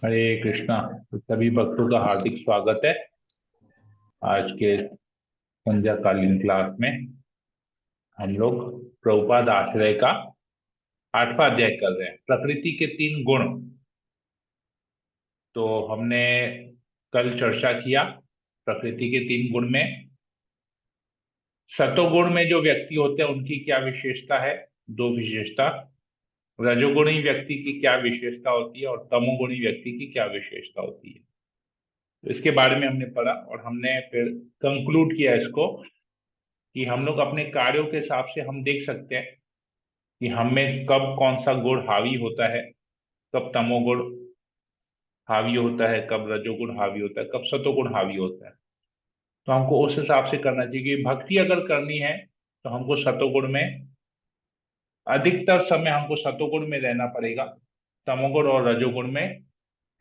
हरे कृष्णा। तो सभी भक्तों का हार्दिक स्वागत है आज के संध्याकालीन क्लास में। हम लोग प्रभुपाद आश्रय का 8वां अध्याय कर रहे हैं, प्रकृति के 3 गुण। तो हमने कल चर्चा किया प्रकृति के 3 गुण में सतोगुण में जो व्यक्ति होते हैं उनकी क्या विशेषता है, 2 विशेषता। रजोगुणी व्यक्ति की क्या विशेषता होती है और तमोगुणी व्यक्ति की क्या विशेषता होती है। तो इसके बारे में हमने पढ़ा और हमने फिर कंक्लूड किया इसको कि हम लोग अपने कार्यों के हिसाब से हम देख सकते हैं कि हम में कब कौन सा गुण हावी होता है, कब तमोगुण हावी होता है, कब रजोगुण हावी होता है, कब सतोगुण हावी होता है। तो हमको उस हिसाब से करना चाहिए कि भक्ति अगर करनी है तो हमको सतोगुण में अधिकतर समय हमको सतोगुण में रहना पड़ेगा। तमोगुण और रजोगुण में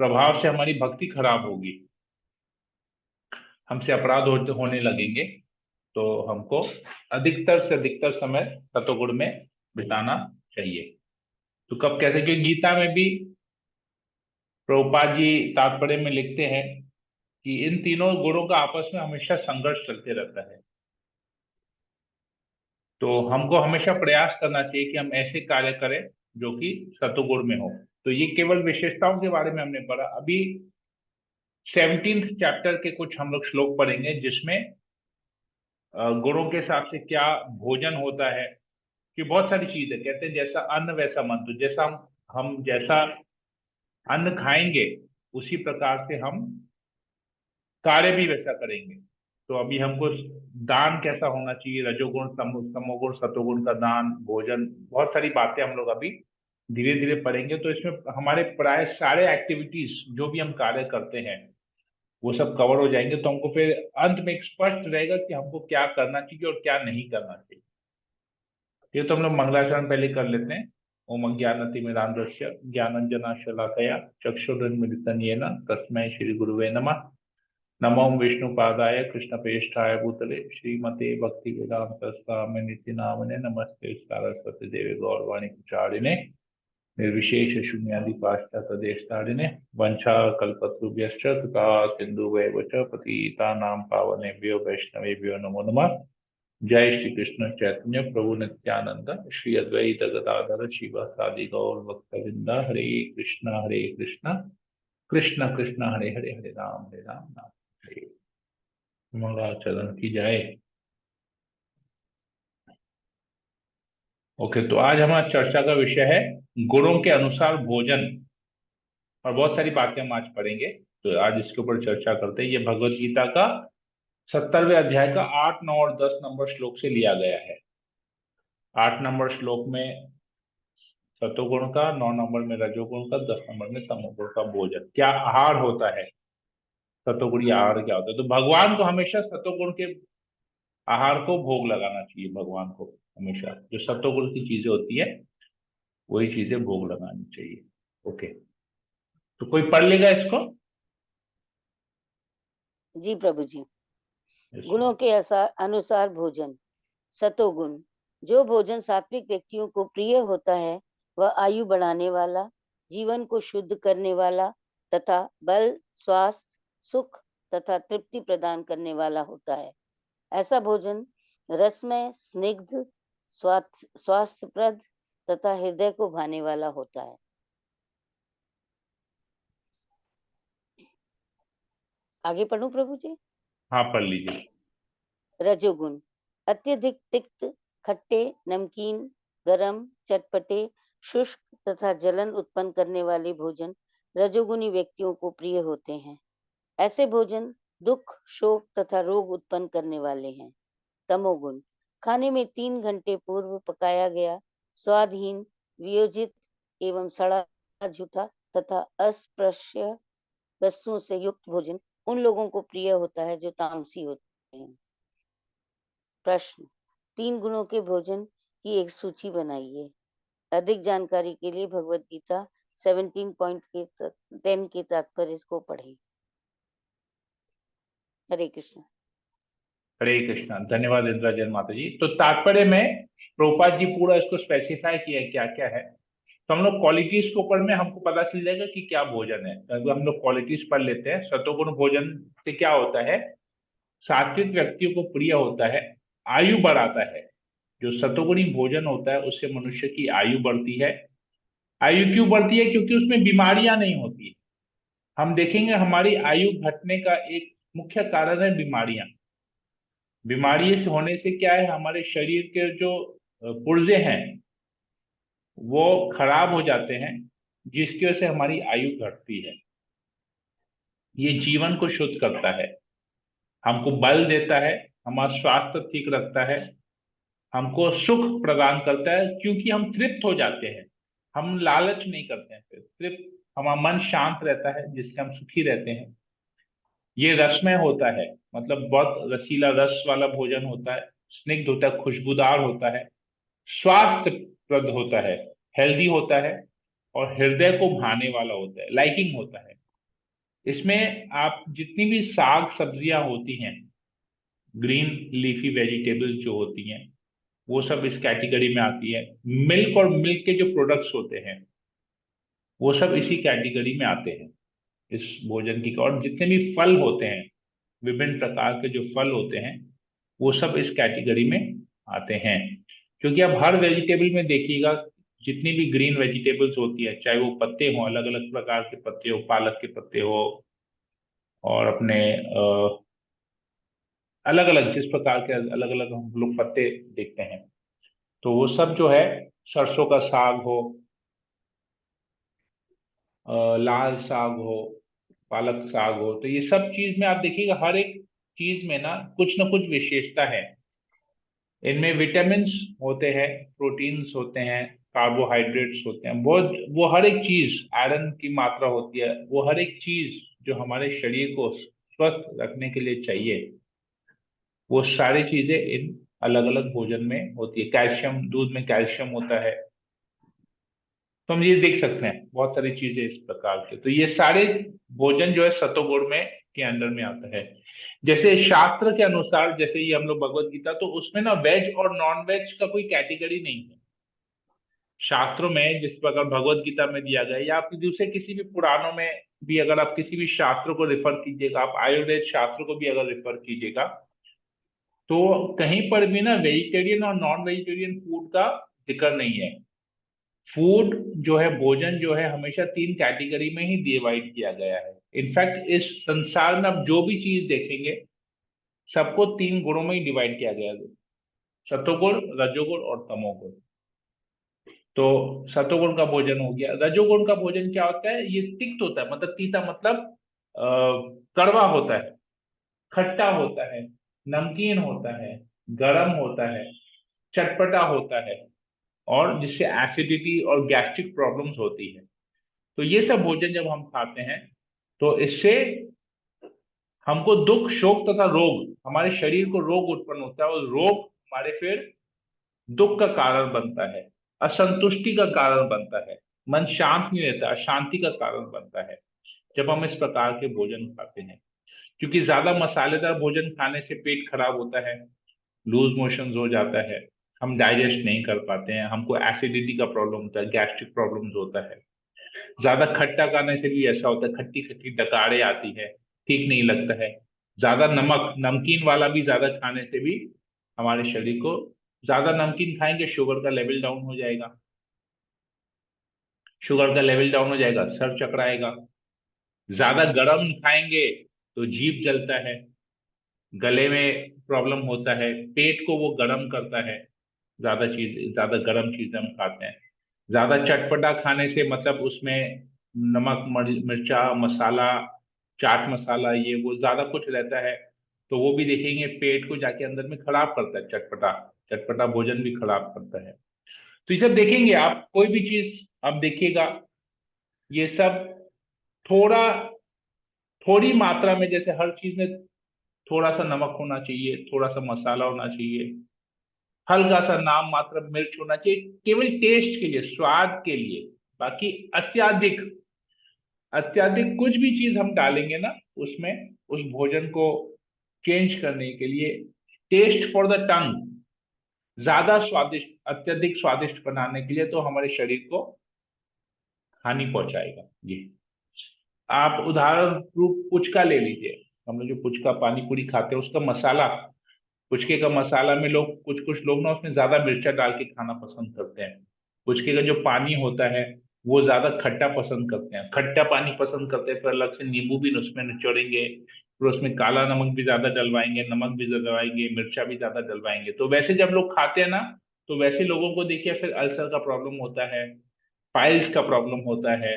प्रभाव से हमारी भक्ति खराब होगी, हमसे अपराध होने लगेंगे। तो हमको अधिकतर से अधिकतर समय सतोगुण में बिताना चाहिए। तो कब कहते हैं कि गीता में भी प्रभुपाद जी तात्पर्य में लिखते हैं कि इन तीनों गुणों का आपस में हमेशा संघर्ष चलते रहता है। तो हमको हमेशा प्रयास करना चाहिए कि हम ऐसे कार्य करें जो कि सतोगुण में हो। तो ये केवल विशेषताओं के बारे में हमने पढ़ा। अभी 17th चैप्टर के कुछ हम लोग श्लोक पढ़ेंगे जिसमें गुणों के हिसाब से क्या भोजन होता है। कि बहुत सारी चीज है, कहते हैं जैसा अन्न वैसा मन। तो जैसा हम जैसा अन्न खाएंगे उसी प्रकार से हम कार्य भी वैसा करेंगे। तो अभी हमको दान कैसा होना चाहिए, रजोगुण तमोगुण सतोगुण का दान, भोजन, बहुत सारी बातें हम लोग अभी धीरे धीरे पढ़ेंगे। तो इसमें हमारे प्राय सारे एक्टिविटीज जो भी हम कार्य करते हैं वो सब कवर हो जाएंगे। तो हमको फिर अंत में एक स्पष्ट रहेगा कि हमको क्या करना चाहिए और क्या नहीं करना चाहिए। ये तो हम लोग मंगलाचरण पहले कर लेते हैं। ओम अज्ञानतिमिरान्धस्य ज्ञानंजनाशलाकया चक्षुरुन्मीलितं येन तस्मै श्री गुरुवे नमः। नमो विष्णुपादाय कृष्णप्रेष्ठाय भूतले श्रीमते भक्ति वेदांत स्वामी नित्य नामने नमस्ते सरस्वती देवी गौरवाणी प्रचारिणे निर्विशेष शून्यादि पाश्चात्य देशतारिणे वंशा कल्पतरुभ्यश्च कृपा सिन्धुभैव च पतितानां पावनेभ्यो वैष्णवेभ्यो नमो नमः। जय श्री कृष्ण चैतन्य प्रभु नित्यानंद श्री अद्वैत गदाधर शिवासादि गौर भक्तवृंद। हरे कृष्ण कृष्ण कृष्ण हरे राम राम हरे। मंगलाचरण की जाए। ओके, तो आज हमारा चर्चा का विषय है गुणों के अनुसार भोजन। और बहुत सारी बातें हम आज पढ़ेंगे। तो आज इसके ऊपर चर्चा करते हैं। ये भगवत गीता का 70वें अध्याय का 8, 9 और 10 नंबर श्लोक से लिया गया है। 8 नंबर श्लोक में सतोगुण का, 9 नंबर में रजोगुण का, 10 नंबर में तमोगुण का भोजन क्या आहार होता है, सतोगुणी आहार क्या होता है। तो भगवान को हमेशा सतोगुण के आहार को भोग लगाना चाहिए। भगवान को हमेशा जो सत्वगुण की चीजें होती है वही चीजें भोग लगानी चाहिए। ओके, तो कोई पढ़ लेगा इसको। जी प्रभु जी। Yes, गुणों के अनुसार भोजन। सतोगुण। जो भोजन सात्विक व्यक्तियों को प्रिय होता है वह आयु बढ़ाने वाला, जीवन को शुद्ध करने वाला तथा बल, स्वास्थ्य, सुख तथा तृप्ति प्रदान करने वाला होता है। ऐसा भोजन रसमय, स्निग्ध, स्वास्थ्यप्रद तथा हृदय को भाने वाला होता है। आगे पढ़ूं प्रभु जी। हाँ पढ़ लीजिए। रजोगुण। अत्यधिक तिक्त, खट्टे, नमकीन, गरम, चटपटे, शुष्क तथा जलन उत्पन्न करने वाले भोजन रजोगुणी व्यक्तियों को प्रिय होते हैं। ऐसे भोजन दुख, शोक तथा रोग उत्पन्न करने वाले हैं। तमोगुण। खाने में 3 घंटे पूर्व पकाया गया, स्वादहीन, वियोजित एवं सड़ा झूठा तथा अस्पृश्य वस्तुओं से युक्त भोजन उन लोगों को प्रिय होता है जो तामसी होते हैं। प्रश्न। 3 गुणों के भोजन की एक सूची बनाइए। अधिक जानकारी के लिए भगवत गीता 17.10 के तात्पर्य को पढ़ें। हरे कृष्ण। हरे कृष्णा। धन्यवाद इंद्राजन माता जी। तो तात्पर्य में प्रभुपाद जी पूरा इसको स्पेसिफाई किया क्या क्या है। तो हम लोग क्वालिटीज के ऊपर में हमको पता चल जाएगा कि क्या भोजन है। अगर हम लोग क्वालिटीज पढ़ लेते हैं, सतोगुण भोजन से क्या होता है, सात्विक व्यक्तियों को प्रिय होता है, आयु बढ़ाता है। जो सतोगुणी भोजन होता है उससे मनुष्य की आयु बढ़ती है। आयु क्यों बढ़ती है? क्योंकि उसमें बीमारियां नहीं होती। हम देखेंगे हमारी आयु घटने का एक मुख्य कारण है बीमारियां। बीमारी से होने से क्या है, हमारे शरीर के जो पुर्जे हैं वो खराब हो जाते हैं, जिसकी वजह से हमारी आयु घटती है। ये जीवन को शुद्ध करता है, हमको बल देता है, हमारा स्वास्थ्य ठीक रखता है, हमको सुख प्रदान करता है, क्योंकि हम तृप्त हो जाते हैं। हम लालच नहीं करते हैं, फिर तृप्त, हमारा मन शांत रहता है जिससे हम सुखी रहते हैं। ये रसमय होता है, मतलब बहुत रसीला रस वाला भोजन होता है, स्निग्ध होता है, खुशबूदार होता है, स्वास्थ्यप्रद होता है, हेल्दी होता है, और हृदय को भाने वाला होता है, लाइकिंग होता है। इसमें आप जितनी भी साग सब्जियां होती हैं, ग्रीन लीफी वेजिटेबल्स जो होती हैं, वो सब इस कैटेगरी में आती है। मिल्क और मिल्क के जो प्रोडक्ट्स होते हैं वो सब इसी कैटेगरी में आते हैं, इस भोजन की। और जितने भी फल होते हैं, विभिन्न प्रकार के जो फल होते हैं, वो सब इस कैटेगरी में आते हैं। क्योंकि आप हर वेजिटेबल में देखिएगा, जितनी भी ग्रीन वेजिटेबल्स होती है, चाहे वो पत्ते हों, अलग अलग प्रकार के पत्ते हो, पालक के पत्ते हो, और अपने अलग अलग जिस प्रकार के अलग अलग हम लोग पत्ते देखते हैं, तो वो सब जो है, सरसों का साग हो, लाल साग हो, पालक साग हो, तो ये सब चीज में आप देखिएगा, हर एक चीज में ना कुछ विशेषता है। इनमें विटामिन होते हैं, प्रोटीन्स होते हैं, कार्बोहाइड्रेट्स होते हैं, बहुत, वो हर एक चीज, आयरन की मात्रा होती है, वो हर एक चीज जो हमारे शरीर को स्वस्थ रखने के लिए चाहिए, वो सारी चीजें इन अलग अलग भोजन में होती है। कैल्शियम, दूध में कैल्शियम होता है। तो हम ये देख सकते हैं बहुत सारी चीजें इस प्रकार के। तो ये सारे भोजन जो है सतोगुण में के अंडर में आता है। जैसे शास्त्र के अनुसार, जैसे ये हम लोग भगवत गीता, तो उसमें ना वेज और नॉन वेज का कोई कैटेगरी नहीं है। शास्त्रों में जिस प्रकार भगवत गीता में दिया गया, या आप दूसरे किसी भी पुराणों में भी, अगर आप किसी भी शास्त्र को रेफर कीजिएगा, आप आयुर्वेद शास्त्र को भी अगर रेफर कीजिएगा, तो कहीं पर भी ना वेजिटेरियन और नॉन वेजिटेरियन फूड का जिक्र नहीं है। फूड जो है, भोजन जो है, हमेशा तीन कैटेगरी में ही डिवाइड किया गया है। इनफैक्ट इस संसार में आप जो भी चीज देखेंगे, सबको तीन गुणों में ही डिवाइड किया गया है, सतोगुण, रजोगुण और तमोगुण। तो सतोगुण का भोजन हो गया। रजोगुण का भोजन क्या होता है? ये तिक्त होता है, मतलब तीता, मतलब कड़वा होता है, खट्टा होता है, नमकीन होता है, गरम होता है, चटपटा होता है, और जिससे एसिडिटी और गैस्ट्रिक प्रॉब्लम्स होती है। तो ये सब भोजन जब हम खाते हैं, तो इससे हमको दुख, शोक तथा रोग, हमारे शरीर को रोग उत्पन्न होता है, और रोग हमारे फिर दुख का कारण बनता है, असंतुष्टि का कारण बनता है, मन शांत नहीं रहता, अशांति का कारण बनता है जब हम इस प्रकार के भोजन खाते हैं। क्योंकि ज्यादा मसालेदार भोजन खाने से पेट खराब होता है, लूज मोशंस हो जाता है, हम डाइजेस्ट नहीं कर पाते हैं, हमको एसिडिटी का प्रॉब्लम होता है, गैस्ट्रिक प्रॉब्लम्स होता है। ज्यादा खट्टा खाने से भी ऐसा होता है, खट्टी खट्टी डकारे आती है, ठीक नहीं लगता है। ज्यादा नमक, नमकीन वाला भी ज्यादा खाने से भी हमारे शरीर को, ज्यादा नमकीन खाएंगे शुगर का लेवल डाउन हो जाएगा, शुगर का लेवल डाउन हो जाएगा, सर चकराएगा। ज्यादा गर्म खाएंगे तो जीभ जलता है, गले में प्रॉब्लम होता है, पेट को वो गर्म करता है। ज्यादा गर्म चीजें हम खाते हैं। ज्यादा चटपटा खाने से, मतलब उसमें नमक, मिर्चा, मसाला, चाट मसाला, ये वो ज्यादा कुछ रहता है, तो वो भी देखेंगे पेट को जाके अंदर में खराब करता है। चटपटा चटपटा भोजन भी खराब करता है। तो ये सब देखेंगे आप, कोई भी चीज आप देखिएगा, ये सब थोड़ा, थोड़ी मात्रा में, जैसे हर चीज में थोड़ा सा नमक होना चाहिए, थोड़ा सा मसाला होना चाहिए, हल्का सा नाम मात्र मिर्च होना चाहिए, केवल टेस्ट के लिए, स्वाद के लिए। बाकी अत्याधिक, अत्याधिक कुछ भी चीज हम डालेंगे ना उसमें, उस भोजन को चेंज करने के लिए, टेस्ट फॉर द टंग, ज्यादा स्वादिष्ट, अत्यधिक स्वादिष्ट बनाने के लिए, तो हमारे शरीर को हानि पहुंचाएगा ये। आप उदाहरण रूप पुचका ले लीजिए। हम लोग जो पुचका पानी पूरी खाते हैं उसका मसाला, पुचके का मसाला में लोग, कुछ कुछ लोग ना उसमें ज्यादा मिर्चा डाल के खाना पसंद करते हैं। पुचके का जो पानी होता है वो ज्यादा खट्टा पसंद करते हैं, खट्टा पानी पसंद करते हैं, फिर अलग से नींबू भी उसमें निचोड़ेंगे, फिर उसमें काला नमक भी ज्यादा डलवाएंगे, नमक भी ज्यादा डलवाएंगे, मिर्चा भी ज्यादा डलवाएंगे। तो वैसे जब लोग खाते हैं ना, तो वैसे लोगों को देखिए फिर अल्सर का प्रॉब्लम होता है, पाइल्स का प्रॉब्लम होता है,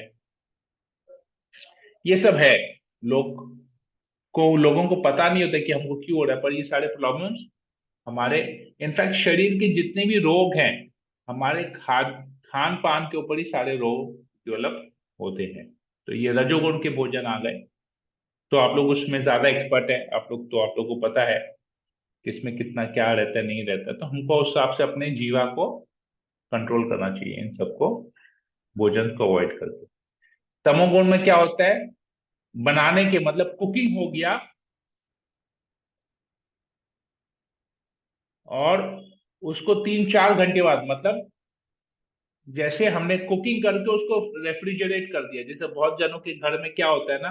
ये सब है। लोगों को पता नहीं होता कि हमको क्यों हो रहा है, पर ये सारे प्रॉब्लम्स हमारे, इनफैक्ट शरीर के जितने भी रोग हैं, हमारे खान पान के ऊपर ही सारे रोग डेवलप होते हैं। तो ये रजोगुण के भोजन आ गए। तो आप लोग उसमें ज्यादा एक्सपर्ट है, आप लोग, तो आप लोग को पता है कि इसमें कितना क्या रहता है नहीं रहता है। तो हमको उस हिसाब से अपने जीवा को कंट्रोल करना चाहिए, इन सबको, भोजन को अवॉइड करके। तमोगुण में क्या होता है, बनाने के मतलब कुकिंग हो गया, और उसको 3-4 घंटे बाद, मतलब जैसे हमने कुकिंग करके उसको रेफ्रिजरेट कर दिया। जैसे बहुत जनों के घर में क्या होता है ना,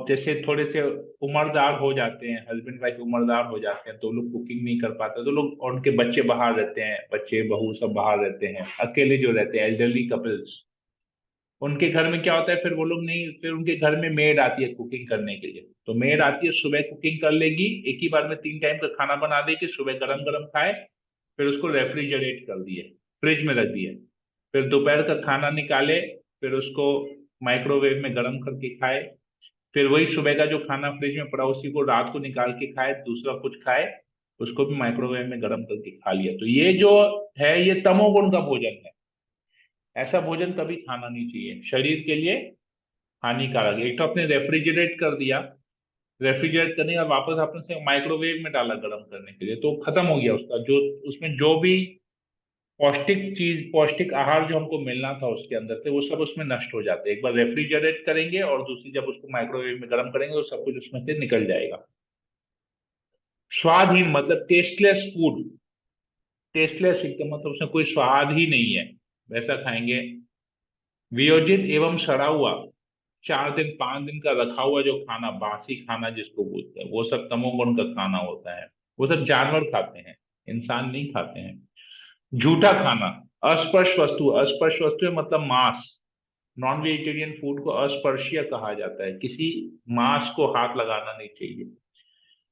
जैसे थोड़े से उम्रदार हो जाते हैं, हस्बैंड वाइफ उम्रदार हो जाते हैं, तो लोग कुकिंग नहीं कर पाते, तो लोग, और उनके बच्चे बाहर रहते हैं, बच्चे बहू सब बाहर रहते हैं, अकेले जो रहते हैं एल्डरली कपल्स, उनके घर में क्या होता है, फिर वो लोग नहीं, फिर उनके घर में मेड आती है कुकिंग करने के लिए। तो मेड आती है, सुबह कुकिंग कर लेगी, एक ही बार में 3 टाइम का खाना बना देगी, सुबह गरम गरम खाए, फिर उसको रेफ्रिजरेट कर दिए, फ्रिज में रख दिए, फिर दोपहर का खाना निकाले, फिर उसको माइक्रोवेव में गर्म करके खाए, फिर वही सुबह का जो खाना फ्रिज में पड़ा उसी को रात को निकाल के खाए, दूसरा कुछ खाए, उसको भी माइक्रोवेव में गर्म करके खा लिया। तो ये जो है ये तमोगुण का भोजन है। ऐसा भोजन कभी खाना नहीं चाहिए, शरीर के लिए हानिकारक है। एक तो आपने रेफ्रिजरेट कर दिया, रेफ्रिजरेट करने के बाद वापस आपने उसे माइक्रोवेव में डाला गर्म करने के लिए, तो खत्म हो गया उसका जो, उसमें जो भी पौष्टिक चीज, पौष्टिक आहार जो हमको मिलना था उसके अंदर से, वो सब उसमें नष्ट हो जाते हैं। एक बार रेफ्रिजरेट करेंगे और दूसरी जब उसको माइक्रोवेव में गर्म करेंगे तो सब कुछ उसमें से निकल जाएगा। स्वादहीन मतलब टेस्टलेस फूड, टेस्टलेस एकदम, मतलब उसमें कोई स्वाद ही नहीं है, वैसा खाएंगे। वियोजित एवं सड़ा हुआ, 4 दिन 5 दिन का रखा हुआ जो खाना, बासी खाना जिसको बोलते हैं, वो सब तमोगुण का खाना होता है। वो सब जानवर खाते हैं, इंसान नहीं खाते हैं। झूठा खाना, अस्पर्श वस्तु, अस्पर्श वस्तु मतलब मांस, नॉन वेजिटेरियन फूड को अस्पर्शीय कहा जाता है, किसी मांस को हाथ लगाना नहीं चाहिए।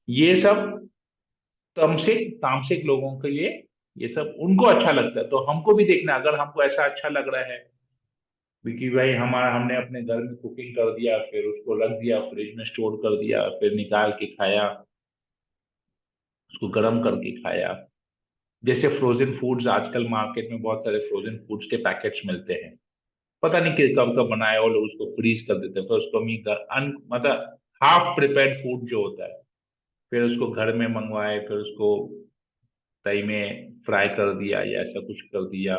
ये सब तमसिक तामसिक लोगों के लिए, ये सब उनको अच्छा लगता है, तो हमको भी देखना, अगर हमको ऐसा अच्छा लग रहा है कि भाई हमारा, हमने अपने घर में कुकिंग कर दिया, फिर उसको रख दिया, फ्रिज में स्टोर कर दिया, फिर निकाल के खाया, उसको गर्म करके खाया। जैसे फ्रोजन फूड्स, आजकल मार्केट में बहुत सारे फ्रोजन फूड्स के पैकेट्स मिलते हैं, पता नहीं कि कब कब बनाए, और लोग उसको फ्रीज कर देते हैं, फिर उसको मतलब हाफ प्रिपेयर्ड फूड जो होता है, फिर उसको घर में मंगवाए, फिर उसको तई में फ्राई कर दिया या ऐसा कुछ कर दिया।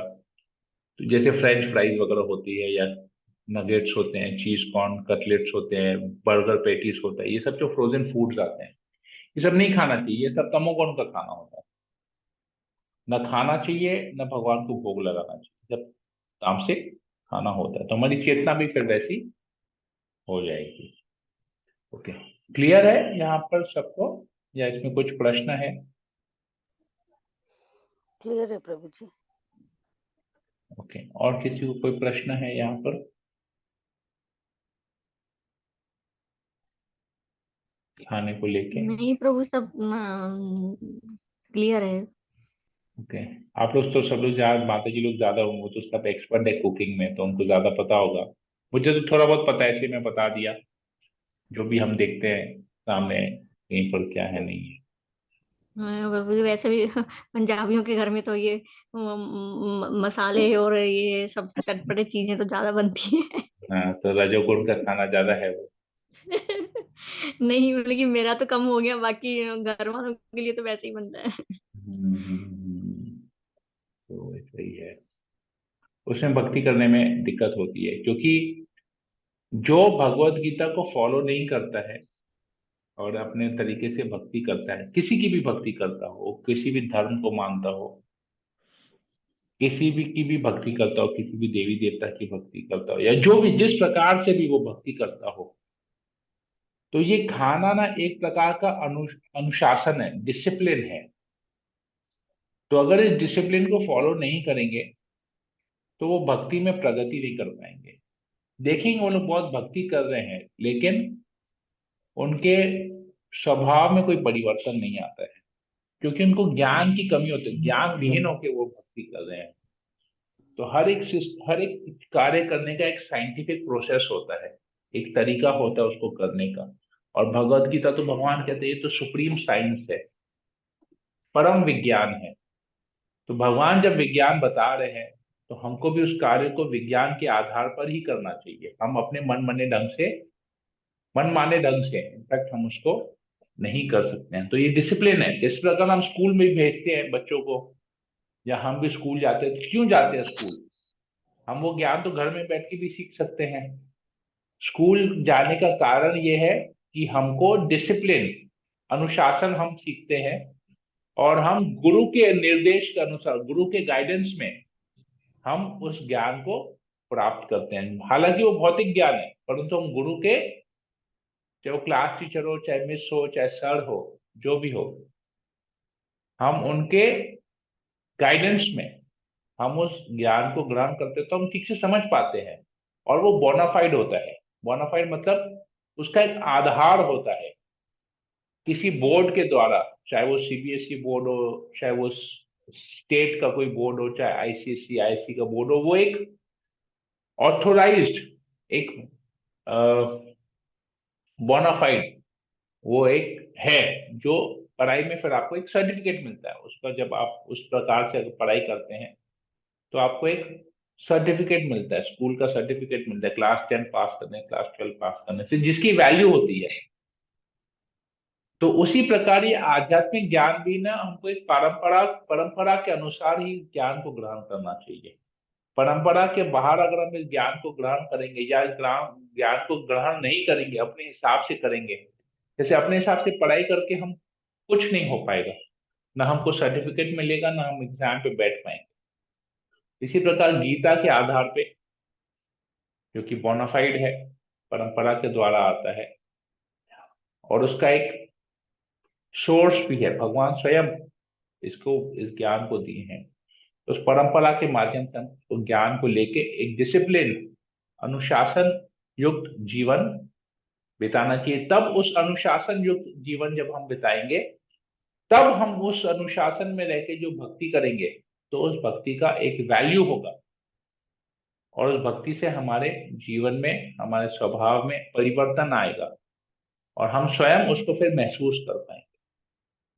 तो जैसे फ्रेंच फ्राइज वगैरह होती है, या नगेट्स होते हैं, चीज कॉर्न कटलेट्स होते हैं, बर्गर पैटीज होता है, ये सब जो फ्रोजन फूड्स आते हैं, ये सब नहीं खाना चाहिए, ये सब तमोगुण का खाना होता है। न खाना चाहिए, न भगवान को भोग लगाना चाहिए, जब तामसिक खाना होता है, तो हमारी चेतना भी फिर वैसी हो जाएगी। ओके, क्लियर है यहाँ पर सबको, या इसमें कुछ प्रश्न है? क्लियर है प्रभु जी। ओके, और किसी को कोई प्रश्न है यहाँ पर खाने को लेके? नहीं प्रभु, सब क्लियर है। ओके, आप लोग तो सब लोग ज्यादा, माता जी लोग ज्यादा होंगे, वो तो सब एक्सपर्ट है कुकिंग में, तो उनको ज्यादा पता होगा। मुझे तो थोड़ा बहुत पता है, इसलिए मैं बता दिया, जो भी हम देखते हैं सामने कहीं पर क्या है नहीं है। प्रभु जी, वैसे भी पंजाबियों के घर में तो ये मसाले और ये सब चटपटे चीजें तो ज्यादा बनती हैं। हाँ, तो रजोगुण का खाना ज्यादा है वो। नहीं, लेकिन मेरा तो कम हो गया, बाकी घर वालों के लिए तो वैसे ही बनता है। तो ऐसा ही है, उसमें भक्ति करने में दिक्कत होती है, क्योंकि जो भगवत गीता को फॉलो नहीं करता है और अपने तरीके से भक्ति करता है, किसी की भी भक्ति करता हो, किसी भी धर्म को मानता हो, किसी भी की भी भक्ति करता हो, किसी भी देवी देवता की भक्ति करता हो, या जो भी जिस प्रकार से भी वो भक्ति करता हो, तो ये खाना ना एक प्रकार का अनुशासन है, डिसिप्लिन है। तो अगर इस डिसिप्लिन को फॉलो नहीं करेंगे तो वो भक्ति में प्रगति नहीं कर पाएंगे। देखेंगे वो लोग बहुत भक्ति कर रहे हैं, लेकिन उनके स्वभाव में कोई परिवर्तन नहीं आता है, क्योंकि उनको ज्ञान की कमी होती है। ज्ञान विहीन होकर वो भक्ति कर रहे हैं। तो हर एक कार्य करने का एक साइंटिफिक प्रोसेस होता है, एक तरीका होता है उसको करने का। और भगवत गीता तो भगवान कहते हैं ये तो सुप्रीम साइंस है, परम विज्ञान है। तो भगवान जब विज्ञान बता रहे हैं तो हमको भी उस कार्य को विज्ञान के आधार पर ही करना चाहिए। हम अपने मन माने ढंग से इनफैक्ट हम उसको नहीं कर सकते हैं। तो ये डिसिप्लिन है। जिस प्रकार हम स्कूल में भी भेजते हैं बच्चों को, या हम भी स्कूल जाते हैं, तो क्यों जाते हैं स्कूल? हम वो ज्ञान तो घर में बैठ के भी सीख सकते हैं। स्कूल जाने का कारण ये है कि हमको डिसिप्लिन, अनुशासन हम सीखते हैं, और हम गुरु के निर्देश के अनुसार, गुरु के गाइडेंस में हम उस ज्ञान को प्राप्त करते हैं। हालांकि वो भौतिक ज्ञान है, परंतु हम गुरु के, चाहे वो क्लास टीचर हो, चाहे मिस हो, चाहे सर हो, जो भी हो, हम उनके गाइडेंस में हम उस ज्ञान को ग्रहण करते हैं, तो हम ठीक से समझ पाते हैं। और वो बोनाफाइड होता है। बोनाफाइड मतलब उसका एक आधार होता है किसी बोर्ड के द्वारा, चाहे वो सीबीएसई बोर्ड हो, चाहे वो स्टेट का कोई बोर्ड हो, चाहे आईसीएसई आईएससी का बोर्ड हो, वो एक ऑथोराइज्ड, एक बोनाफाइड, वो एक है जो पढ़ाई में फिर आपको एक सर्टिफिकेट मिलता है उसका। जब आप उस प्रकार से अगर पढ़ाई करते हैं तो आपको एक सर्टिफिकेट मिलता है, स्कूल का सर्टिफिकेट मिलता है, क्लास 10 पास करने, क्लास 12 पास करने से, जिसकी वैल्यू होती है। तो उसी प्रकार ये आध्यात्मिक ज्ञान भी ना हमको एक परंपरा के अनुसार ही ज्ञान को ग्रहण करना चाहिए। परंपरा के बाहर अगर हम इस ज्ञान को ग्रहण करेंगे, या इस ज्ञान को ग्रहण नहीं करेंगे, अपने हिसाब से करेंगे, जैसे अपने हिसाब से पढ़ाई करके हम कुछ नहीं हो पाएगा, ना हमको सर्टिफिकेट मिलेगा, ना हम एग्जाम पे बैठ पाएंगे। इसी प्रकार गीता के आधार पे, जो कि बोनाफाइड है, परंपरा के द्वारा आता है, और उसका एक सोर्स भी है, भगवान स्वयं इसको, इस ज्ञान को दिए हैं। तो उस परंपरा के माध्यम से हम उस ज्ञान को लेके एक डिसिप्लिन, अनुशासन युक्त जीवन बिताना चाहिए। तब उस अनुशासन युक्त जीवन जब हम बिताएंगे, तब हम उस अनुशासन में रह के जो भक्ति करेंगे, तो उस भक्ति का एक वैल्यू होगा, और उस भक्ति से हमारे जीवन में, हमारे स्वभाव में परिवर्तन आएगा, और हम स्वयं उसको फिर महसूस कर पाएंगे।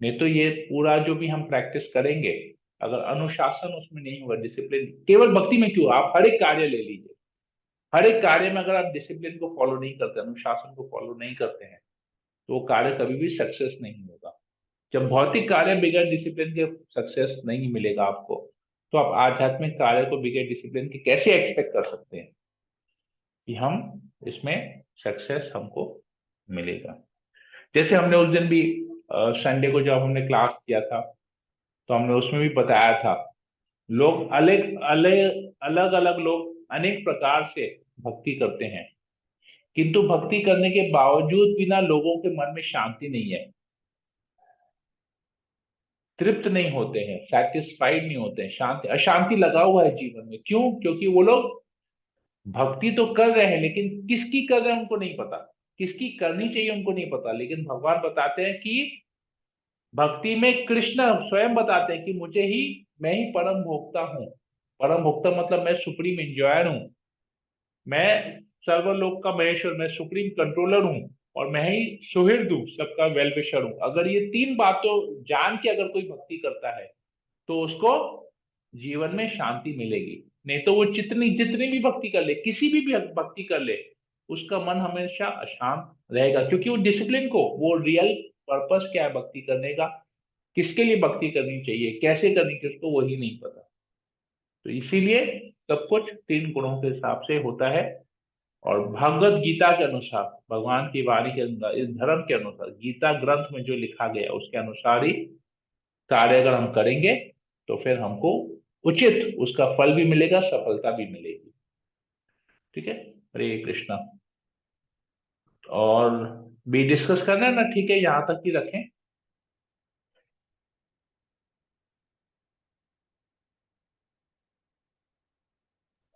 नहीं तो ये पूरा जो भी हम प्रैक्टिस करेंगे, अगर अनुशासन उसमें नहीं होगा, डिसिप्लिन, केवल भक्ति में क्यों, आप हर एक कार्य ले लीजिए, हर एक कार्य में अगर आप डिसिप्लिन को फॉलो नहीं करते, अनुशासन को फॉलो नहीं करते हैं, तो वो कार्य कभी भी सक्सेस नहीं होगा। जब भौतिक कार्य बिगैर डिसिप्लिन के सक्सेस नहीं मिलेगा आपको, तो आप आध्यात्मिक कार्य को बिगैर डिसिप्लिन के कैसे एक्सपेक्ट कर सकते हैं कि हम इसमें सक्सेस हमको मिलेगा। जैसे हमने उस दिन भी संडे को जब हमने क्लास किया था, तो हमने उसमें भी बताया था, लोग अलग अलग अलग लोग अनेक प्रकार से भक्ति करते हैं, किंतु भक्ति करने के बावजूद भी ना लोगों के मन में शांति नहीं है, तृप्त नहीं होते हैं, सेटिस्फाइड नहीं होते हैं, शांति, अशांति लगा हुआ है जीवन में। क्यों? क्योंकि वो लोग भक्ति तो कर रहे हैं, लेकिन किसकी कर रहे हैं उनको नहीं पता, किसकी करनी चाहिए उनको नहीं पता। लेकिन भगवान बताते हैं कि भक्ति में कृष्ण स्वयं बताते हैं कि मैं ही परम भोक्ता हूँ। परम भोक्ता मतलब मैं सुप्रीम एंजॉयर हूँ, मैं सर्वलोक का महेश्वर, मैं सुप्रीम कंट्रोलर हूँ, और मैं ही सुहृद हूँ, सबका वेल विशर हूँ। अगर ये तीन बातों जान के अगर कोई भक्ति करता है, तो उसको जीवन में शांति मिलेगी। नहीं तो वो जितनी जितनी भी भक्ति कर ले, किसी भी भक्ति कर ले, उसका मन हमेशा अशांत रहेगा, क्योंकि वो डिसिप्लिन को, वो रियल पर्पस क्या है भक्ति करने का, किसके लिए भक्ति करनी चाहिए, कैसे करनी चाहिए, उसको वही नहीं पता। तो इसीलिए सब कुछ तीन गुणों के हिसाब से होता है। और भगवत गीता के अनुसार, भगवान की वाणी के अनुसार, इस धर्म के अनुसार, गीता ग्रंथ में जो लिखा गया उसके अनुसार ही कार्य अगर हम करेंगे, तो फिर हमको उचित, उसका फल भी मिलेगा, सफलता भी मिलेगी। ठीक है, हरे कृष्णा। और भी डिस्कस करना है ना? ठीक है, यहां तक ही रखें।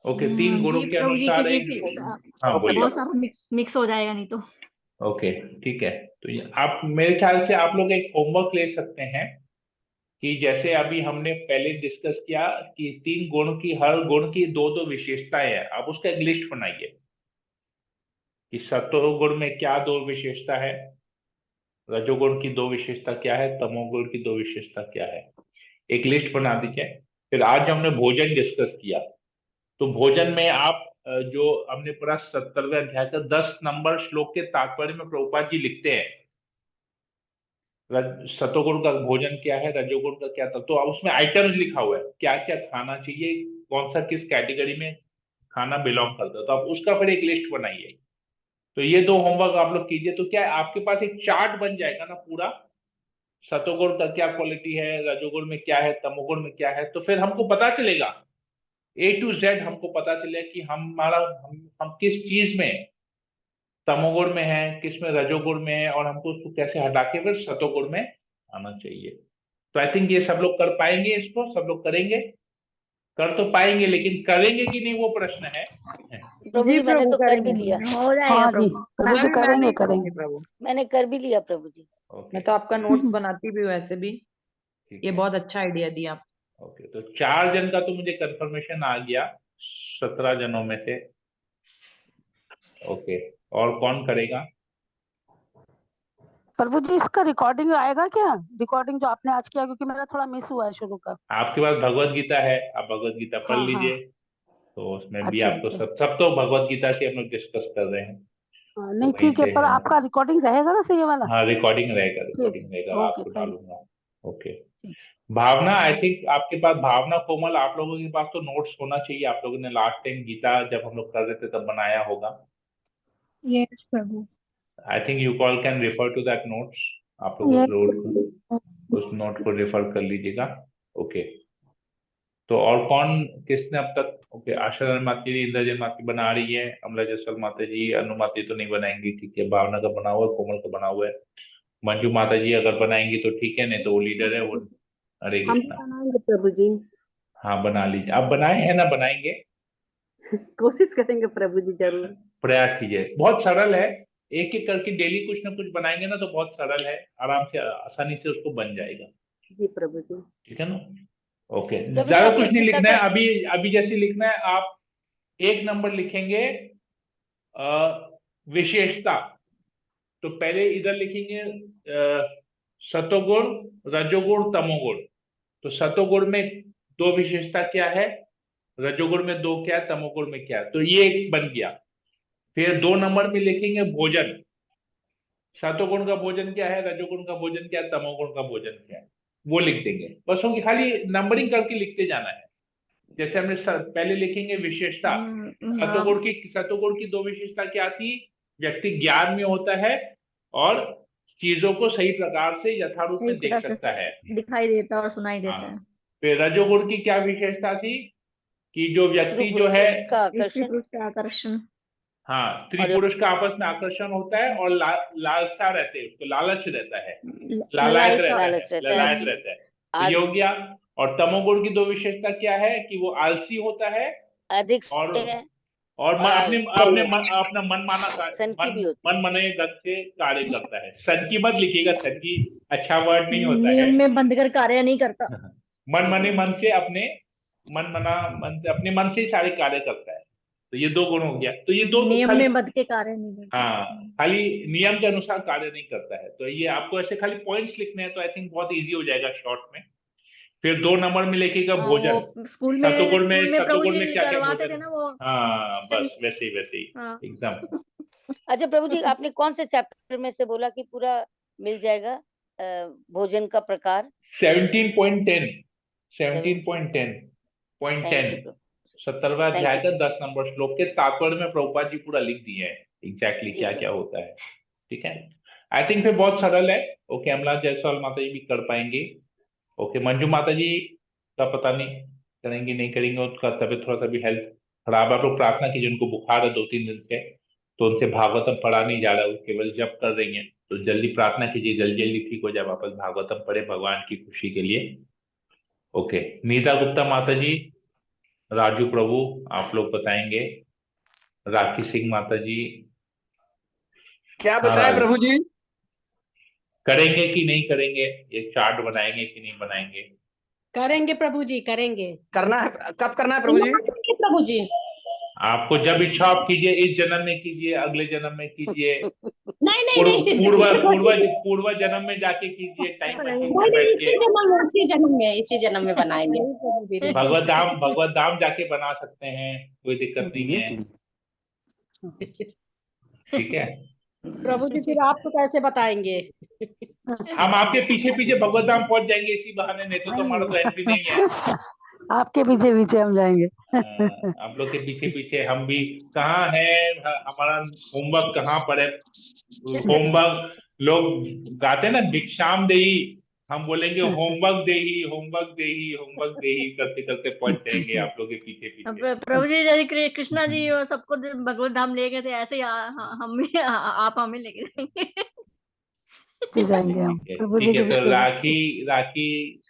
ओके, 3 गुणों जी के प्रभु जी, अनुसार क्योंकि एक। फिर हाँ बोलिए। बहुत सारा मिक्स मिक्स हो जाएगा नहीं तो। ओके, ठीक है। तो आप मेरे ख्याल से आप लोग एक होमवर्क ले सकते हैं कि जैसे अभी हमने पहले डिस्कस किया कि 3 गुण की, हर गुण की 2-2 विशेषताएं हैं। आप उसका एक लिस्ट बनाइए कि सत्वगुण में क्या 2 विशेषता है, रजोगुण की 2 विशेषता क्या है, तमोगुण की 2 विशेषता क्या है। एक लिस्ट बना दीजिए। फिर आज हमने भोजन डिस्कस किया, तो भोजन में आप जो हमने पूरा 70वें अध्याय का 10 नंबर श्लोक के तात्पर्य में प्रभुपाद जी लिखते हैं सतोगुण का भोजन क्या है, रजोगुण का क्या था, तो अब उसमें आइटम्स लिखा हुआ है क्या क्या खाना चाहिए, कौन सा किस कैटेगरी में खाना बिलोंग करता है, तो आप उसका फिर एक लिस्ट बनाइए। तो ये 2 होमवर्क आप लोग कीजिए, तो क्या है, आपके पास एक चार्ट बन जाएगा ना पूरा, सतोगुण का क्या क्वालिटी है, रजोगुण में क्या है, तमोगुण में क्या है। तो फिर हमको पता चलेगा A to Z, हमको पता चलेगा कि हम किस चीज में तमोगुण में है, किस में रजोगुण में है, और हमको उसको कैसे हटा के फिर सतोगुण में आना चाहिए। तो आई थिंक ये सब लोग कर पाएंगे, इसको सब लोग करेंगे, कर तो पाएंगे, लेकिन करेंगे कि नहीं वो प्रश्न है। प्रभु जी मैंने तो कर भी करेंगे, लिया, हो जाएगा हाँ जी प्रभु। प्रभु जी, मैं करेंगे भी करेंगे। करूंगी प्रभु। मैंने कर भी लिया प्रभु जी। ओके, मैं तो आपका नोट्स बनाती भी हूँ ऐसे भी। ठीक ये है। बहुत अच्छा आइडिया दिया आप। ओके, तो 4 जन का तो मुझे कंफर्मेशन आ गया 17 जनों में से। ओके, और कौन करेगा? प्रभु जी, इसका रिकॉर्डिंग आएगा क्या? रिकॉर्डिंग जो आपने आज किया, क्योंकि मेरा थोड़ा मिस हुआ है शुरू का। आपके पास भगवत गीता है, आप भगवत गीता पढ़ हाँ हाँ। लीजिए। तो उसमें भी अच्छा आपको अच्छा। सब तो भगवत गीता से हम लोग डिस्कस कर रहे हैं, हाँ, तो नहीं वहीं ठीक है, से पर है। आपका रिकॉर्डिंग रहेगा वैसे ये वाला? हाँ, रिकॉर्डिंग रहेगा, ठीक रिकॉर्डिंग है, रहेगा, ओके, आपको थैंक डालूंगा। ओके। ठीक। भावना, आई थिंक आपके पास, भावना कोमल, आप लोगों के पास तो नोट्स होना चाहिए। आप लोगों ने लास्ट टाइम गीता जब हम लोग कर रहे थे तब बनाया होगा। Yes Prabhu. I think you call can refer to that notes. आप लोग यस उस नोट को रेफर कर लीजिएगा। ओके, तो और कौन, किसने अब तक? ओके, आशा माता जी, इंद्रजन माता जी बना रही है, अमला जसल माता जी, अनु माता जी तो नहीं बनाएंगी, ठीक है। भावना का बना हुआ है, कोमल का बना हुआ है। मंजू माता जी अगर बनाएंगी तो ठीक है, नहीं तो वो लीडर है वो। हरे हम भी कृष्णा। बनाएंगे प्रभु जी, हाँ, बना लीजिए, आप बनाए हैं ना, बनाएंगे। कोशिश करेंगे प्रभु जी जरूर। प्रयास कीजिए, बहुत सरल है। एक एक करके डेली कुछ ना कुछ बनाएंगे ना तो बहुत सरल है, आराम से आसानी से उसको बन जाएगा। जी प्रभु जी। ठीक है ना? ओके, प्रभु जी ज्यादा आपने कुछ नहीं गीता लिखना है का अभी। अभी जैसे लिखना है, आप 1 नंबर लिखेंगे विशेषता। तो पहले इधर लिखेंगे सतोगुण, रजोगुण, तमोगुण। तो सतोगुण में 2 विशेषता क्या है, रजोगुण में 2 क्या है, तमोगुण में क्या है, तो ये एक बन गया। फिर 2 नंबर में लिखेंगे भोजन। सतोगुण का भोजन क्या है, रजोगुण का भोजन क्या है, तमोगुण का भोजन क्या है, वो लिख देंगे। बस होगी, खाली नंबरिंग करके लिखते जाना है। जैसे हमने पहले लिखेंगे विशेषता। सतोगुण की 2 विशेषता क्या थी? व्यक्ति ज्ञान में होता है और चीजों को सही प्रकार से यथारूप सही में देख तरह सकता है। से दिखाई देता और सुनाई हाँ। देता है। फिर रजोगुण की क्या विशेषता थी कि जो स्त्री व्यक्ति जो है, पुरुष का स्त्री आकर्षण पुरुष का आकर्षण। हाँ, स्त्री और पुरुष का आपस में आकर्षण होता है, और लालसा रहते हैं, उसको लालच रहता है, लालायत ललाई का रहता है, लालच रहता है। लालायत रहता है। तो ये आज हो गया। और तमोगुण की 2 विशेषता क्या है कि वो आलसी होता है, अधिक और है अपने अपने और अपना मन माना सन की भी होती मन मने ढंग से कार्य करता है। सन की मत लिखिएगा, सन की अच्छा वर्ड नहीं होता है। नियम में बंधकर कार्य नहीं करता। मन मने मन से अपने मन से अपने मन से ही सारे कार्य करता है। तो ये 2 गुण हो गया। तो ये 2 नियम खाली, में बंध के कार्य नहीं करता। हाँ, खाली नियम के अनुसार कार्य नहीं करता है। तो ये आपको ऐसे खाली पॉइंट्स लिखने हैं, तो आई थिंक बहुत इजी हो जाएगा शॉर्ट में। फिर 2 नंबर में लिखिएगा भोजन। वो स्कूल में प्रभु सतुगुण में जी क्या क्या करवाते भोजन थे है। ना वो हाँ, बस क्वेश्चंस। वैसे ही हाँ। एकदम। अच्छा प्रभु जी आपने कौन से चैप्टर में से बोला कि पूरा मिल जाएगा भोजन का प्रकार? 17.10 थैंक यू 17.10 प्रभु, 17वां थैंक अध्याय यू का 10 नंबर श्लोक के तात्पर्य में प्रभुपाद जी पूरा लिख दिए हैं एग्जैक्टली जी क्या क्या प्रभु। होता है। ठीक है, आई थिंक फिर बहुत सरल है। ओके, अमला जायसवाल माता जी भी कर पाएंगे। ओके, मंजू माता जी का पता नहीं करेंगे नहीं करेंगे, उसका तबीयत थोड़ा सा भी हेल्थ खराब है। आप लोग प्रार्थना कीजिए, उनको बुखार है 2-3 दिन से, तो उनसे भागवतम पढ़ा नहीं जा रहा है, वो केवल जप कर रही है। तो जल्दी प्रार्थना कीजिए, जल्दी जल्दी ठीक हो जाए, वापस भागवतम पढ़े भगवान की खुशी के लिए। ओके, नीता गुप्ता माता जी, राजू प्रभु आप लोग बताएंगे, राखी सिंह माता जी। क्या हाँ बताएं राजू, प्रभु जी? करेंगे कि नहीं करेंगे, ये चार्ट बनाएंगे कि नहीं बनाएंगे? करेंगे प्रभु जी, करेंगे। करना है, कब करना है प्रभु जी? प्रभु जी, आपको जब इच्छा आप कीजिए, इस जन्म में कीजिए, अगले जन्म में कीजिए, नहीं नहीं पूर्व नहीं, पूर्व पूर्व पूर्व जन्म में जाके कीजिए, टाइम मशीन में नहीं, बैठ इसी के। जन्म में, इसी जन्म में बनाएंगे। प्रभु जी, भगवत धाम जाके बना सकते हैं, कोई दिक्कत नहीं है, ठीक है। प्रभु जी फिर आपको कैसे बताएंगे? हम आपके पीछे पीछे भगवत धाम पहुंच जाएंगे इसी बहाने, नहीं तो हमारा तो एंट्री नहीं है। आपके पीछे पीछे हम जाएंगे। आप लोग के पीछे पीछे हम भी, कहाँ है हमारा होमवर्क, कहाँ पर है होमवर्क? लोग गाते हैं ना भिक्षाम देही, हम बोलेंगे होमवर्क देही, होमवर्क देही, होमवर्क देही, करते करते पहुंच जाएंगे आप लोग के पीछे पीछे। प्रभु जी जैसे कृष्णा जी और सबको भगवत धाम ले गए थे, ऐसे ही हम भी आप हमें लेके जाएंगे। पीछे जाएंगे हम ठीक है, प्रभु जी ठीक के है। तो पीछे। राखी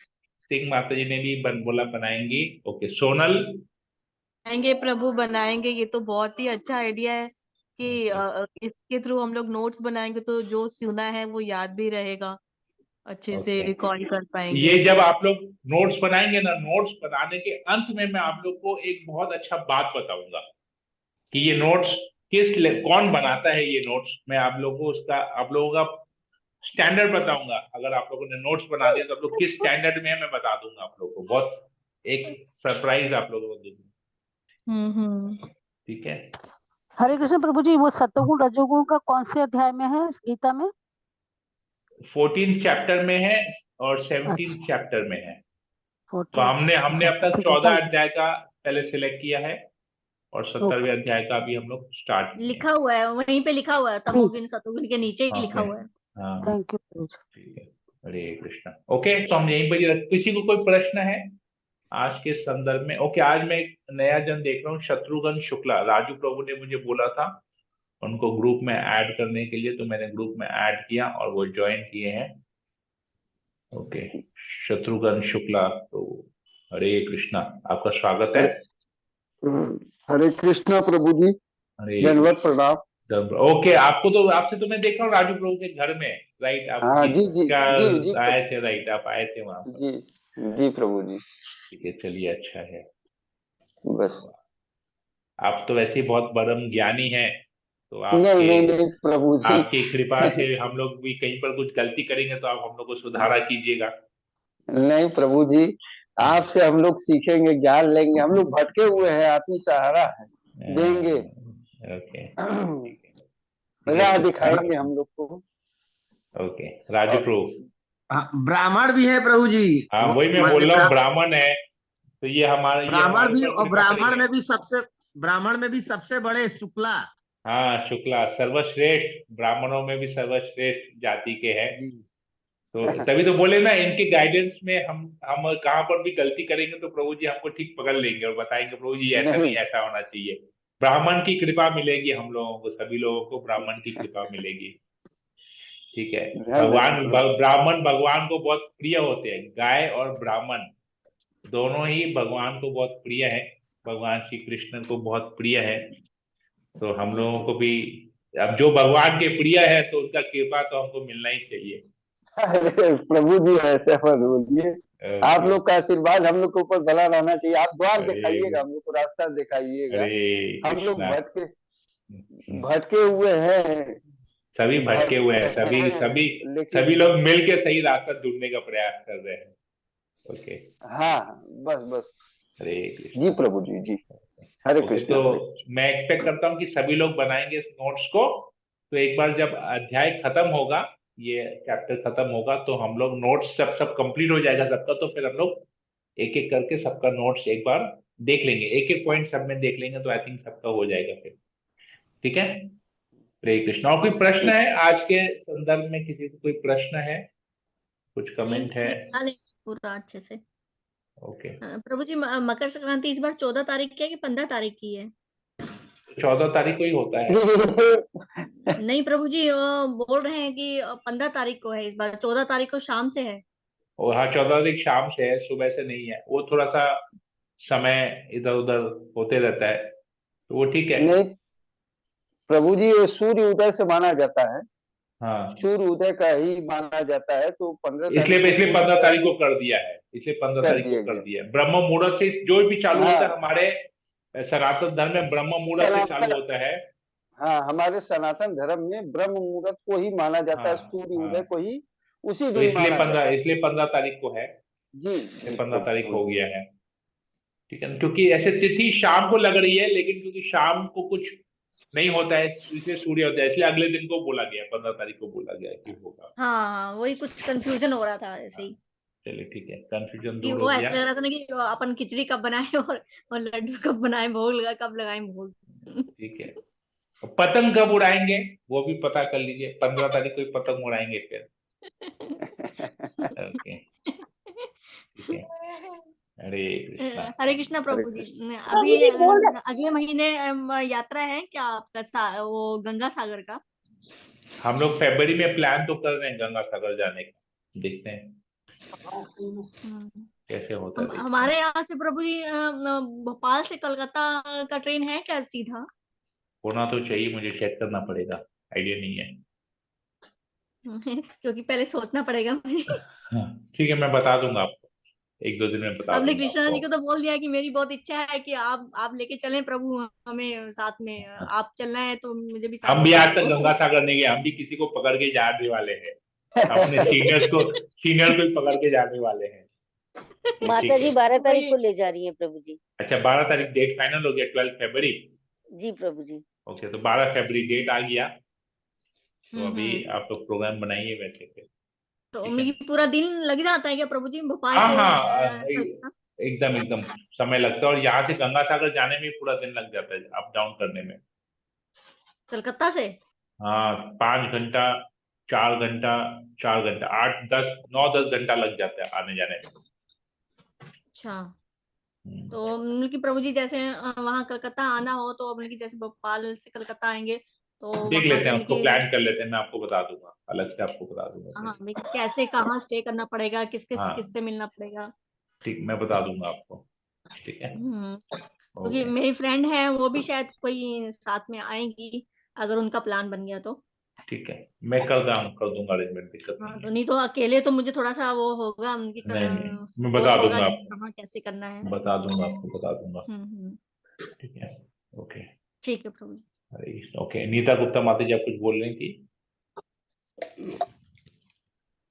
सिंह माता जी ने भी बोला बनाएंगी। ओके, सोनल। बनाएंगे प्रभु, बनाएंगे। ये तो बहुत ही अच्छा आइडिया है कि इसके थ्रू हम लोग नोट्स बनाएंगे तो जो सुना है वो याद भी रहेगा, अच्छे से रिकॉर्ड कर पाएंगे। ये जब आप लोग नोट्स बनाएंगे ना, नोट्स बनाने के अंत में मैं आप लोग को एक बहुत अच्छा बात बताऊंगा कि ये नोट्स कौन बनाता है। ये नोट्स मैं आप लोगों को उसका, आप लोगों का स्टैंडर्ड बताऊंगा। अगर आप लोगों ने नोट्स बना दिया तो आप लोग किस स्टैंडर्ड में है मैं बता दूंगा आप लोगों को, बहुत एक सरप्राइज आप लोगों को दूंगा, ठीक है। हरे कृष्ण प्रभु जी, वो सत्वगुण रजोगुण का कौन से अध्याय में है इस गीता में? 14 चैप्टर में है और 17 चैप्टर में है। तो हमने अब तक 14 अध्याय का पहले सिलेक्ट किया है और 17वें अध्याय का भी हम लोग स्टार्ट किया। लिखा हुआ है वहीं पे, लिखा हुआ है तमोगुण सतोगुण के नीचे ही लिखा हुआ है। हाँ, थैंक यू। ठीक है, हरे कृष्णा। ओके, तो हम यहीं पर ही किसी को कोई प्रश्न है आज के संदर्भ में? ओके, आज मैं एक नया जन देख रहा हूँ, शत्रुघ्न शुक्ला। राजू प्रभु ने मुझे बोला था उनको ग्रुप में ऐड करने के लिए, तो मैंने ग्रुप में ऐड किया और वो ज्वाइन किए हैं। ओके, शत्रुघ्न शुक्ला, तो हरे कृष्णा, आपका स्वागत है। हरे कृष्णा प्रभु जी, दंडवत प्रणाम। ओके, आपसे तो मैं देख रहा हूँ राजू प्रभु के घर में, राइट? आप हाँ जी जी जी आए थे, राइट? आप आए थे वहां पर। जी प्रभु जी। ठीक है, चलिए, अच्छा है। बस आप तो वैसे ही बहुत परम ज्ञानी हैं, तो नहीं प्रभु जी, आपकी कृपा से हम लोग भी कहीं पर कुछ गलती करेंगे तो आप हम लोग को सुधारा कीजिएगा। नहीं प्रभु जी, आपसे हम लोग सीखेंगे, ज्ञान लेंगे। हम लोग भटके हुए हैं, आप ही सहारा है देंगे। ओके, राह दिखाएंगे हम लोग को। ओके, राजू प्रभु। ब्राह्मण भी है प्रभु जी। हाँ, वही मैं बोल रहा हूँ, ब्राह्मण है तो ये हमारे ब्राह्मण भी, और ब्राह्मण में भी सबसे बड़े शुक्ला। हाँ, शुक्ला सर्वश्रेष्ठ, ब्राह्मणों में भी सर्वश्रेष्ठ जाति के हैं। तो तभी तो बोले ना, इनके गाइडेंस में हम कहाँ पर भी गलती करेंगे तो प्रभु जी हमको ठीक पकड़ लेंगे और बताएंगे प्रभु जी ऐसा नहीं, ऐसा होना चाहिए। ब्राह्मण की कृपा मिलेगी हम लोगों को, सभी लोगों को ब्राह्मण की कृपा मिलेगी, ठीक है। ब्राह्मण भगवान को बहुत प्रिय होते हैं। गाय और ब्राह्मण दोनों ही भगवान को बहुत प्रिय है, भगवान श्री कृष्ण को बहुत प्रिय है। तो हम लोगों को भी, अब जो भगवान के प्रिय है तो उनका कृपा तो हमको मिलना ही चाहिए। अरे प्रभु जी, ऐसे मत बोलिए। आप लोग का आशीर्वाद हम लोग के ऊपर बना रहना चाहिए। आप द्वार दिखाइएगा, हम लोग को रास्ता दिखाइएगा। हम लोग भटके हुए हैं, सभी भटके हुए हैं, सभी लोग मिलके सही रास्ता ढूंढने का प्रयास कर रहे हैं। ओके, हाँ, बस हरे जी प्रभु जी, जी हरे कृष्ण। तो मैं एक्सपेक्ट करता हूँ कि सभी लोग बनाएंगे इस नोट्स को। तो एक बार जब अध्याय खत्म होगा, ये चैप्टर खत्म होगा, तो हम लोग नोट्स सब कंप्लीट हो जाएगा सबका, तो फिर हम लोग एक एक करके सबका नोट्स एक बार देख लेंगे, एक एक पॉइंट सब में देख लेंगे, तो आई थिंक सबका हो जाएगा फिर, ठीक है। हरे कृष्ण। और कोई प्रश्न है आज के संदर्भ में? किसी को कोई प्रश्न है, कुछ कमेंट है? पूरा अच्छे से ओके। प्रभु जी मकर संक्रांति इस बार 14 तारीख की है कि 15 तारीख की है? 14 तारीख को ही होता है। नहीं प्रभु जी बोल रहे हैं कि 15 तारीख को है इस बार, 14 तारीख को शाम से है। और हाँ 14 तारीख शाम से है, सुबह से नहीं है। वो थोड़ा सा समय इधर उधर होते रहता है, तो वो ठीक है। नहीं प्रभु जी, ये सूर्य उदय से माना जाता है। हाँ सूर्य उदय का ही माना जाता है, तो 15 इसलिए तारीख को 15 तारीख को कर दिया है, इसलिए 15 कर तारीख को दिया कर गया। दिया है। ब्रह्म मुहूर्त से जो भी चालू होता है हाँ हमारे सनातन धर्म में, ब्रह्म मुहूर्त से चालू होता है। हाँ, हमारे सनातन धर्म में ब्रह्म मुहूर्त को ही माना जाता है, हाँ सूर्य हाँ, उदय को ही उसी तो दिन माना जाता है। इसलिए 15 तारीख को है, जी इसलिए जी 15 तारीख प्रभु हो जी। गया है। ठीक है, क्योंकि ऐसे तिथि शाम को लग रही है, लेकिन क्योंकि शाम को कुछ नहीं होता है इसलिए सूर्य होता है, इसलिए अगले दिन को बोला गया, 15 तारीख को बोला गया कि होगा। हाँ वही कुछ कंफ्यूजन हो रहा था ऐसे ही, चलिए ठीक है, कंफ्यूजन कि दूर वो हो ऐसा गया। लग रहा था ना कि अपन खिचड़ी कब बनाए और लड्डू कब बनाए, भोग लगा कब लगाए भोग। ठीक है, और पतंग कब उड़ाएंगे वो भी पता कर लीजिए, 15 तारीख को ही पतंग उड़ाएंगे फिर। ओके ठीक है। हरे कृष्णा। हरे कृष्णा प्रभु जी। प्रभु अभी जी बोल रहे अगले महीने यात्रा है क्या आपका वो गंगा सागर का? हम लोग फरवरी में प्लान तो कर रहे हैं गंगा सागर जाने का, देखते हैं कैसे होता है। देखते हैं। हमारे यहाँ से प्रभु जी भोपाल से कलकत्ता का ट्रेन है क्या सीधा? होना तो चाहिए, मुझे चेक करना पड़ेगा, आइडिया नहीं है। क्योंकि पहले सोचना पड़ेगा मुझे। हाँ, ठीक है, मैं बता दूंगा आपको, 1-2 दिन में बता आपने दूंगा कृष्णा जी को आपको। तो बोल दिया कि मेरी बहुत इच्छा है कि आप लेके चलें प्रभु हमें साथ में, आप चलना है तो मुझे भी साथ हम में भी आज तक चलना है। गंगा सागर नहीं गए, हम भी किसी को पकड़ के जाने वाले हैं, अपने सीनियर को ही पकड़ के जाने वाले हैं। तो माता ठीक जी है। 12 तारीख को ले जा रही है प्रभु जी। अच्छा 12 तारीख डेट फाइनल हो गया, 12 फरवरी। जी प्रभु जी। ओके, तो 12 फरवरी डेट आ गया, तो अभी आप लोग प्रोग्राम बनाइए वैसे फिर। तो ठीक है। ये पूरा दिन लग जाता है क्या प्रभु जी भोपाल हाँ से हाँ, कलकत्ता? एकदम समय लगता है, और यहाँ से गंगा सागर जाने में पूरा दिन लग जाता है, अप डाउन करने में। कलकत्ता से? हाँ 5 घंटा 4 घंटा 8-10 9-10 घंटा लग जाता है आने जाने में। अच्छा, तो मतलब कि प्रभु जी जैसे वहाँ कलकत्ता आना हो तो मतलब कि जैसे भोपाल से कलकत्ता आएंगे तो देख वहाँ लेते हैं, पे उसको प्लान कर लेते हैं, मैं आपको बता दूंगा, अलग से आपको बता दूंगा। हाँ मतलब कि कैसे कहाँ स्टे करना पड़ेगा, हाँ किससे मिलना पड़ेगा। ठीक, मैं बता दूंगा आपको। ठीक है, क्योंकि ओके मेरी फ्रेंड है वो भी शायद कोई साथ में आएंगी, अगर उनका प्लान बन गया तो। ठीक है, मैं कर दूंगा अरेंजमेंट, दिक्कत हाँ नहीं तो है। नहीं तो अकेले तो मुझे थोड़ा सा वो होगा उनकी नहीं, मैं बता सोच होगा दूंगा कि आपको, कहाँ कैसे करना है। बता दूंगा आपको, बता दूंगा। हम्म। ठीक है, ओके। ठीक है प्रभु जी। हरे कृष्ण। ओके, नीता गुप्ता माता जी आप कुछ बोल रही थी?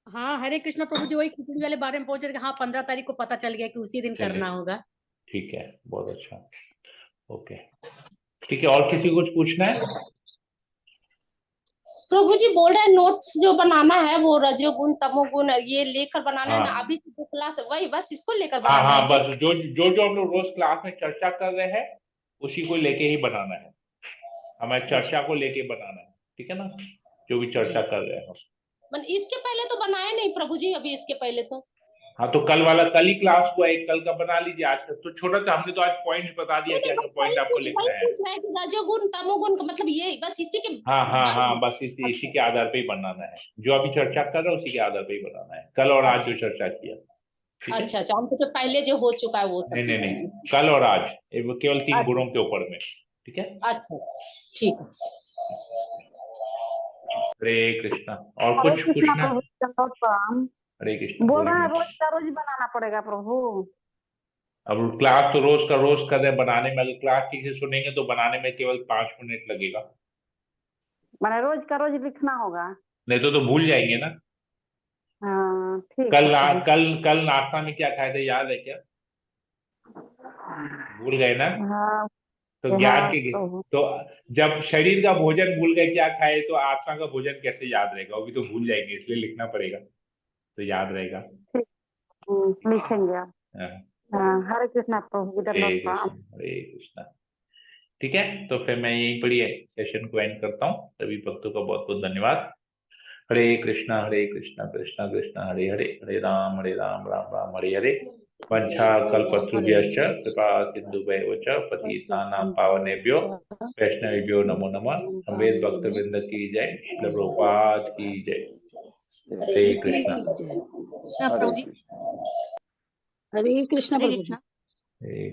हाँ हरे कृष्ण प्रभु जी, वही खिचड़ी वाले बारे में पूछ रहे थे। हाँ 15 तारीख को पता चल गया कि उसी दिन चलिए, करना होगा। ठीक है, बहुत अच्छा। ओके ठीक है, और किसी को कुछ पूछना है? प्रभु जी बोल रहे हैं नोट्स जो बनाना है वो रजोगुण तमोगुण ये लेकर बनाना है ना, हाँ अभी से जो क्लास वही बस इसको लेकर हाँ बनाना हाँ, है क्या? बस जो हम लोग रोज क्लास में चर्चा कर रहे हैं उसी को लेके ही बनाना है, हमें चर्चा को लेके बनाना है। ठीक है ना, जो भी चर्चा कर रहे हैं हम। इसके पहले तो बनाया नहीं प्रभु जी, अभी इसके पहले तो। हाँ तो कल वाला कल ही क्लास हुआ, एक कल का बना लीजिए, आज का तो छोटा सा हमने तो आज पॉइंट बता दिया, क्या क्या पॉइंट आपको लिखना है। पूछ रहा है कि रजोगुण तमोगुण का मतलब ये बस इसी के। हाँ, बस इसी के आधार पे ही बनाना है, जो अभी चर्चा कर रहे हैं उसी के आधार पे ही बनाना है, कल और आज जो चर्चा किया। अच्छा हमको तो पहले जो हो चुका है वो सब। नहीं, कल और आज केवल 3 गुणों के ऊपर में। ठीक है, अच्छा ठीक है। हरे कृष्णा। और कुछ पूछना? हरे कृष्ण। बोल रहे हैं रोज का रोज बनाना पड़ेगा प्रभु। अब क्लास तो रोज का रोज कर रहे हैं, बनाने में अगर क्लास ठीक से सुनेंगे तो बनाने में केवल 5 मिनट लगेगा। मैंने रोज का रोज लिखना होगा। नहीं तो भूल जाएंगे ना। हाँ ठीक कल है। कल नाश्ता में क्या खाए थे याद है क्या? भूल गए ना? हाँ तो ज्ञान हाँ के तो जब शरीर का भोजन भूल गए क्या खाए, तो आत्मा का भोजन कैसे याद रहेगा? वो भी तो भूल जाएंगे, इसलिए लिखना पड़ेगा तो याद रहेगा। लिखेंगे आप। हाँ, हरे कृष्णा प्रभु। हरे कृष्णा। ठीक है, तो फिर मैं यहीं पर सेशन को एंड करता हूँ। सभी भक्तों का बहुत बहुत धन्यवाद। हरे कृष्णा कृष्णा कृष्णा हरे हरे, हरे राम राम राम हरे हरे। वंशा कल्पतरुभ्यश्च कृपा सिन्धुभ्येव च पतितानां पावनेभ्यो वैष्णवेभ्यो नमो नमः। संवेद भक्तवृंद की जय, श्रील प्रभुपाद की जय। हरे कृष्णा। कृष्णा प्रभु जी। हरे कृष्ण हरे प्रभु जी। कृष्णा। हरे